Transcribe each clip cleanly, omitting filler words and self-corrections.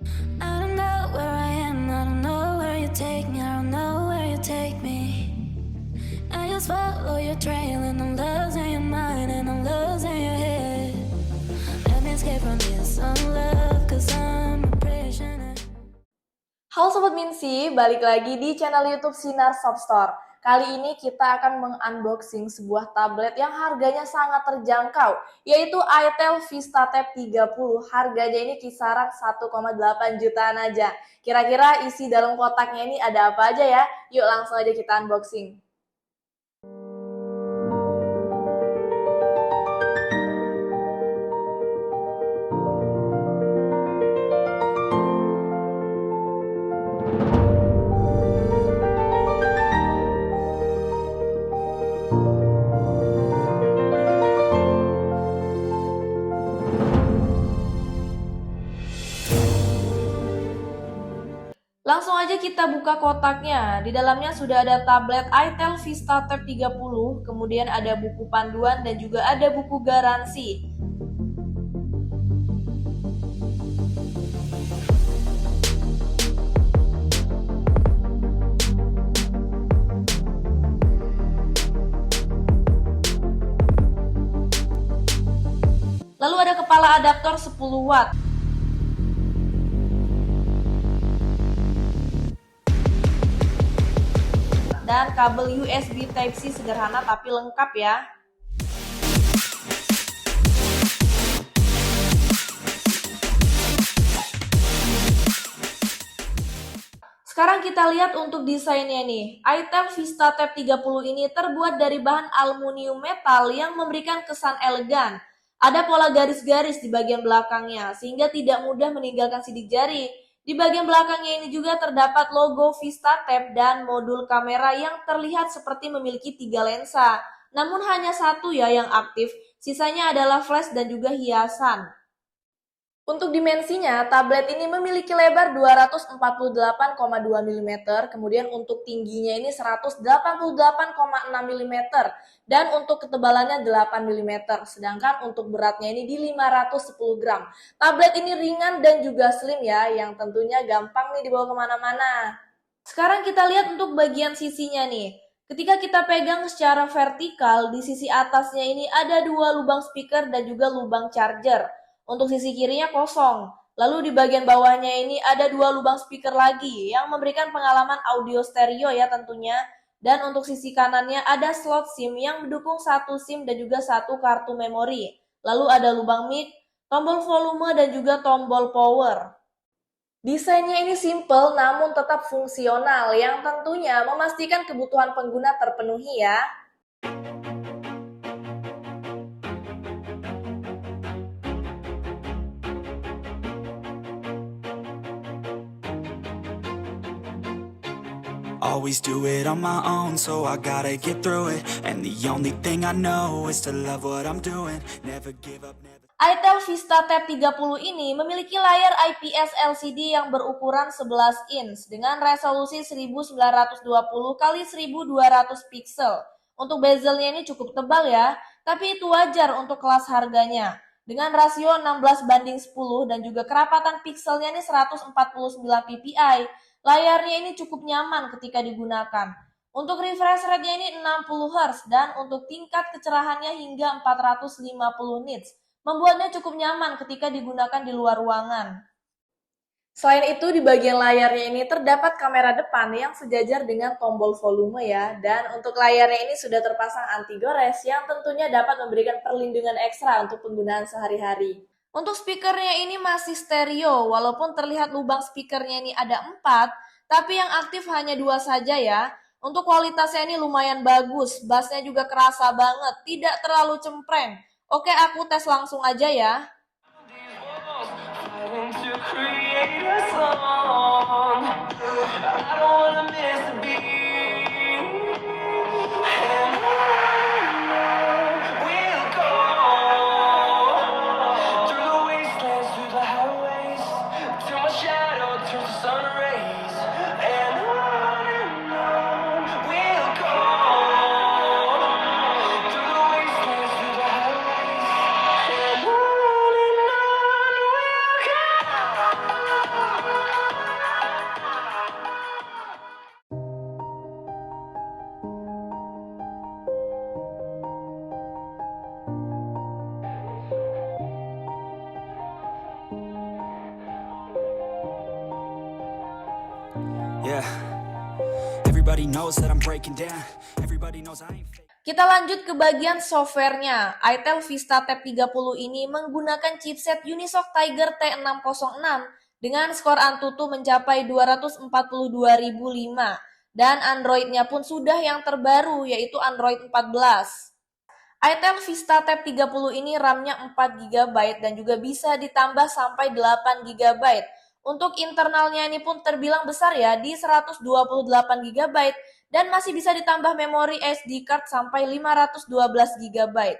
I don't know where I am, I don't know where you take me, I don't know where you take me. I just follow your trail and I'm losing your mind and I'm losing your head. Let me escape from this love, cause I'm a prisoner. Halo Sobat Minsi, balik lagi di channel YouTube Sinar Shopstore. Kali ini kita akan mengunboxing sebuah tablet yang harganya sangat terjangkau, yaitu itel VistaTab 30. Harganya ini kisaran 1,8 jutaan aja. Kira-kira isi dalam kotaknya ini ada apa aja ya? Yuk langsung aja kita unboxing. Langsung aja kita buka kotaknya. Di dalamnya sudah ada tablet itel VistaTab 30, kemudian ada buku panduan dan juga ada buku garansi. Lalu ada kepala adaptor 10 watt. Dan kabel USB Type-C sederhana tapi lengkap ya. Sekarang kita lihat untuk desainnya nih. itel VistaTab 30 ini terbuat dari bahan aluminium metal yang memberikan kesan elegan. Ada pola garis-garis di bagian belakangnya sehingga tidak mudah meninggalkan sidik jari. Di bagian belakangnya ini juga terdapat logo VistaTab dan modul kamera yang terlihat seperti memiliki 3 lensa. Namun hanya satu ya yang aktif, sisanya adalah flash dan juga hiasan. Untuk dimensinya, tablet ini memiliki lebar 248,2 mm, kemudian untuk tingginya ini 188,6 mm, dan untuk ketebalannya 8 mm, sedangkan untuk beratnya ini di 510 gram. Tablet ini ringan dan juga slim ya, yang tentunya gampang nih dibawa kemana-mana. Sekarang kita lihat untuk bagian sisinya nih. Ketika kita pegang secara vertikal, di sisi atasnya ini ada 2 lubang speaker dan juga lubang charger. Untuk sisi kirinya kosong. Lalu di bagian bawahnya ini ada 2 lubang speaker lagi yang memberikan pengalaman audio stereo ya tentunya. Dan untuk sisi kanannya ada slot SIM yang mendukung 1 SIM dan juga 1 kartu memori. Lalu ada lubang mic, tombol volume dan juga tombol power. Desainnya ini simple namun tetap fungsional yang tentunya memastikan kebutuhan pengguna terpenuhi ya. Always do it on my own, so I gotta get through it. And the only thing I know is to love what I'm doing. Never give up, never... itel VistaTab 30 ini memiliki layar IPS LCD yang berukuran 11 inch dengan resolusi 1920 x 1200 pixel. Untuk bezelnya ini cukup tebal ya, tapi itu wajar untuk kelas harganya. Dengan rasio 16:10 dan juga kerapatan pixelnya ini 149 ppi. Layarnya ini cukup nyaman ketika digunakan. Untuk refresh rate-nya ini 60 Hz dan untuk tingkat kecerahannya hingga 450 nits. Membuatnya cukup nyaman ketika digunakan di luar ruangan. Selain itu di bagian layarnya ini terdapat kamera depan yang sejajar dengan tombol volume ya. Dan untuk layarnya ini sudah terpasang anti gores yang tentunya dapat memberikan perlindungan ekstra untuk penggunaan sehari-hari. Untuk speakernya ini masih stereo, walaupun terlihat lubang speakernya ini ada 4, tapi yang aktif hanya 2 saja ya. Untuk kualitasnya ini lumayan bagus, bassnya juga kerasa banget, tidak terlalu cempreng. Oke, aku tes langsung aja ya. Yeah. Everybody knows that I'm breaking down. Everybody knows I ain't fake. Kita lanjut ke bagian softwarenya. Itel Vista Tab 30 ini menggunakan chipset Unisoc Tiger T606 dengan skor Antutu mencapai 242.005 dan Android-nya pun sudah yang terbaru yaitu Android 14. Itel Vista Tab 30 ini RAM-nya 4GB dan juga bisa ditambah sampai 8GB. Untuk internalnya ini pun terbilang besar ya, di 128GB dan masih bisa ditambah memori SD card sampai 512GB.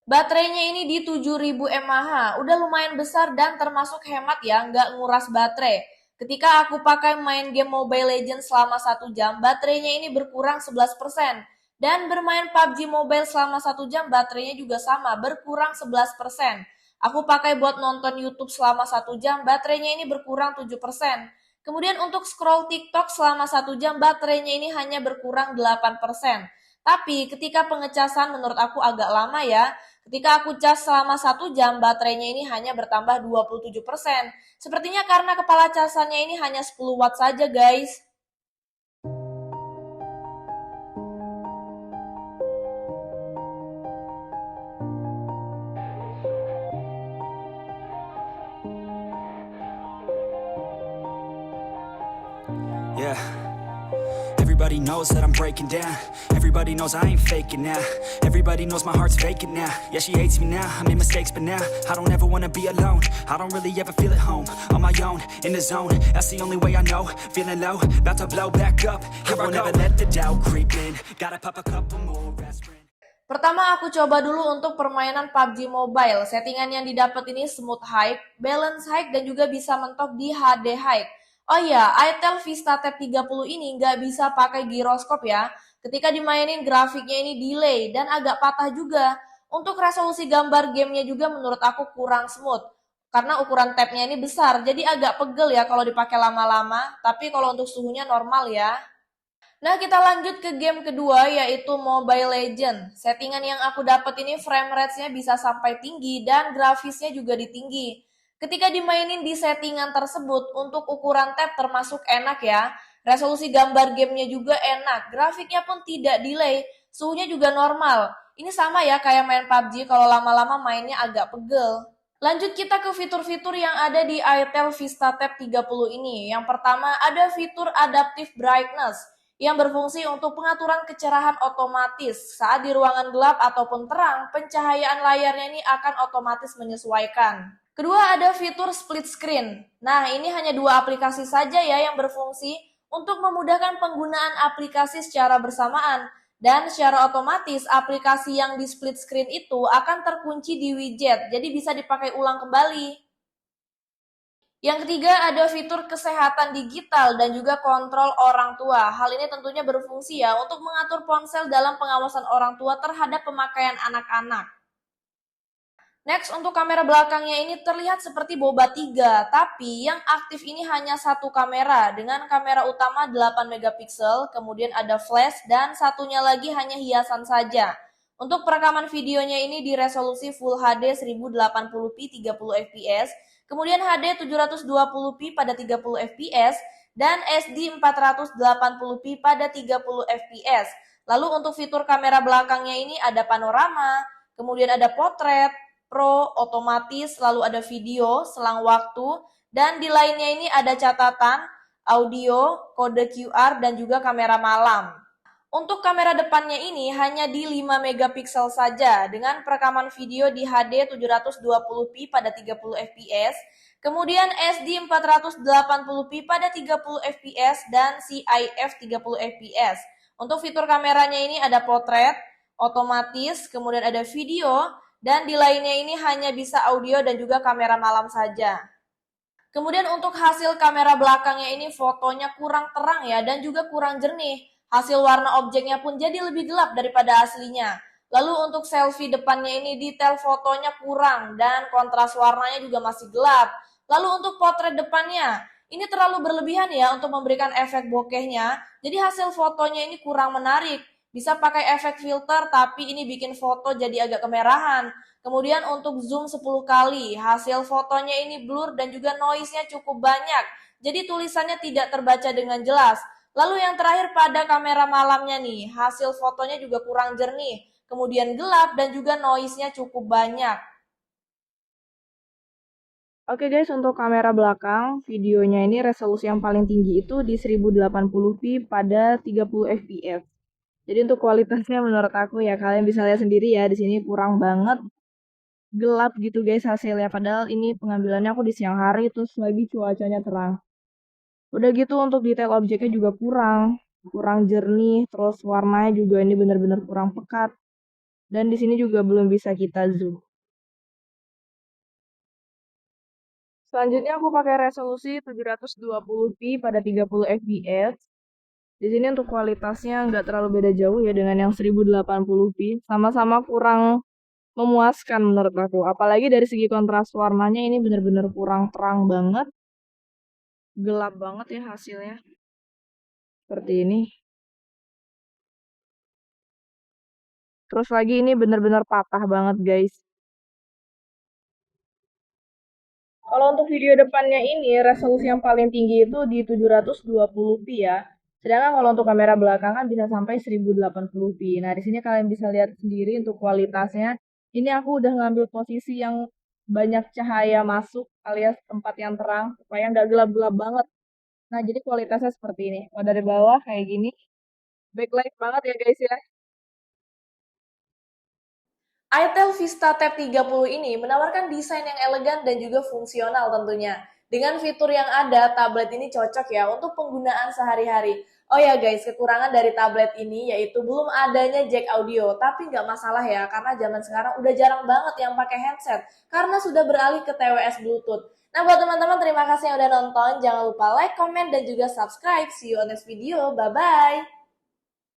Baterainya ini di 7000 mAh, udah lumayan besar dan termasuk hemat ya, nggak nguras baterai. Ketika aku pakai main game Mobile Legends selama 1 jam, baterainya ini berkurang 11%. Dan bermain PUBG Mobile selama 1 jam, baterainya juga sama, berkurang 11%. Aku pakai buat nonton YouTube selama 1 jam, baterainya ini berkurang 7%. Kemudian untuk scroll TikTok selama 1 jam, baterainya ini hanya berkurang 8%. Tapi ketika pengecasan menurut aku agak lama ya. Ketika aku cas selama 1 jam, baterainya ini hanya bertambah 27%. Sepertinya karena kepala casannya ini hanya 10 watt saja guys. Yeah. Everybody knows that I'm breaking down. Everybody knows I ain't faking now. Everybody knows my heart's vacant now. Yeah, she hates me now. I made mistakes, but now I don't ever wanna be alone. I don't really ever feel at home. On my own, in the zone. That's the only way I know. Feeling low, about to blow back up. Here I never let the doubt creep in. Gotta pop a couple more aspirin. Pertama aku coba dulu untuk permainan PUBG Mobile. Settingan yang didapat ini smooth high, balance high, dan juga bisa mentok di HD high. Oh iya, Itel Vista Tab 30 ini nggak bisa pakai giroskop ya. Ketika dimainin grafiknya ini delay dan agak patah juga. Untuk resolusi gambar gamenya juga menurut aku kurang smooth. Karena ukuran tabnya ini besar, jadi agak pegel ya kalau dipakai lama-lama. Tapi kalau untuk suhunya normal ya. Nah kita lanjut ke game kedua yaitu Mobile Legends. Settingan yang aku dapat ini frame rate-nya bisa sampai tinggi dan grafisnya juga ditinggi. Ketika dimainin di settingan tersebut, untuk ukuran tab termasuk enak ya. Resolusi gambar gamenya juga enak, grafiknya pun tidak delay, suhunya juga normal. Ini sama ya kayak main PUBG, kalau lama-lama mainnya agak pegel. Lanjut kita ke fitur-fitur yang ada di Itel Vista Tab 30 ini. Yang pertama ada fitur Adaptive Brightness yang berfungsi untuk pengaturan kecerahan otomatis. Saat di ruangan gelap ataupun terang, pencahayaan layarnya ini akan otomatis menyesuaikan. Kedua ada fitur split screen. Nah ini hanya 2 aplikasi saja ya yang berfungsi untuk memudahkan penggunaan aplikasi secara bersamaan. Dan secara otomatis aplikasi yang di split screen itu akan terkunci di widget, jadi bisa dipakai ulang kembali. Yang ketiga ada fitur kesehatan digital dan juga kontrol orang tua. Hal ini tentunya berfungsi ya untuk mengatur ponsel dalam pengawasan orang tua terhadap pemakaian anak-anak. Next, untuk kamera belakangnya ini terlihat seperti boba 3, tapi yang aktif ini hanya 1 kamera dengan kamera utama 8 megapiksel, kemudian ada flash dan satunya lagi hanya hiasan saja. Untuk perekaman videonya ini di resolusi Full HD 1080p 30 fps, kemudian HD 720p pada 30 fps dan SD 480p pada 30 fps. Lalu untuk fitur kamera belakangnya ini ada panorama, kemudian ada potret, Pro, otomatis, lalu ada video, selang waktu, dan di lainnya ini ada catatan, audio, kode QR, dan juga kamera malam. Untuk kamera depannya ini hanya di 5 megapiksel saja, dengan perekaman video di HD 720p pada 30 fps, kemudian SD 480p pada 30 fps, dan CIF 30 fps. Untuk fitur kameranya ini ada potret, otomatis, kemudian ada video, dan di lainnya ini hanya bisa audio dan juga kamera malam saja. Kemudian untuk hasil kamera belakangnya ini fotonya kurang terang ya dan juga kurang jernih. Hasil warna objeknya pun jadi lebih gelap daripada aslinya. Lalu untuk selfie depannya ini detail fotonya kurang dan kontras warnanya juga masih gelap. Lalu untuk potret depannya, ini terlalu berlebihan ya untuk memberikan efek bokehnya. Jadi hasil fotonya ini kurang menarik. Bisa pakai efek filter tapi ini bikin foto jadi agak kemerahan. Kemudian untuk zoom 10 kali, hasil fotonya ini blur dan juga noise-nya cukup banyak. Jadi tulisannya tidak terbaca dengan jelas. Lalu yang terakhir pada kamera malamnya nih, hasil fotonya juga kurang jernih. Kemudian gelap dan juga noise-nya cukup banyak. Oke guys, untuk kamera belakang, videonya ini resolusi yang paling tinggi itu di 1080p pada 30 fps. Jadi untuk kualitasnya menurut aku ya kalian bisa lihat sendiri ya, di sini kurang banget, gelap gitu guys hasilnya. Padahal ini pengambilannya aku di siang hari terus lagi cuacanya terang. Udah gitu untuk detail objeknya juga kurang jernih, terus warnanya juga ini benar-benar kurang pekat. Dan di sini juga belum bisa kita zoom. Selanjutnya aku pakai resolusi 720p pada 30 fps. Di sini untuk kualitasnya nggak terlalu beda jauh ya dengan yang 1080p. Sama-sama kurang memuaskan menurut aku. Apalagi dari segi kontras warnanya ini benar-benar kurang terang banget. Gelap banget ya hasilnya. Seperti ini. Terus lagi ini benar-benar patah banget guys. Kalau untuk video depannya ini, resolusi yang paling tinggi itu di 720p ya. Sedangkan kalau untuk kamera belakang kan bisa sampai 1080p. Nah, di sini kalian bisa lihat sendiri untuk kualitasnya. Ini aku udah ngambil posisi yang banyak cahaya masuk alias tempat yang terang supaya nggak gelap-gelap banget. Nah, jadi kualitasnya seperti ini. Kalau dari bawah kayak gini, backlight banget ya guys ya. itel Vista Tab 30 ini menawarkan desain yang elegan dan juga fungsional tentunya. Dengan fitur yang ada, tablet ini cocok ya untuk penggunaan sehari-hari. Oh ya guys, kekurangan dari tablet ini yaitu belum adanya jack audio. Tapi nggak masalah ya, karena zaman sekarang udah jarang banget yang pakai headset. Karena sudah beralih ke TWS Bluetooth. Nah buat teman-teman terima kasih yang udah nonton. Jangan lupa like, comment, dan juga subscribe. See you on next video. Bye-bye.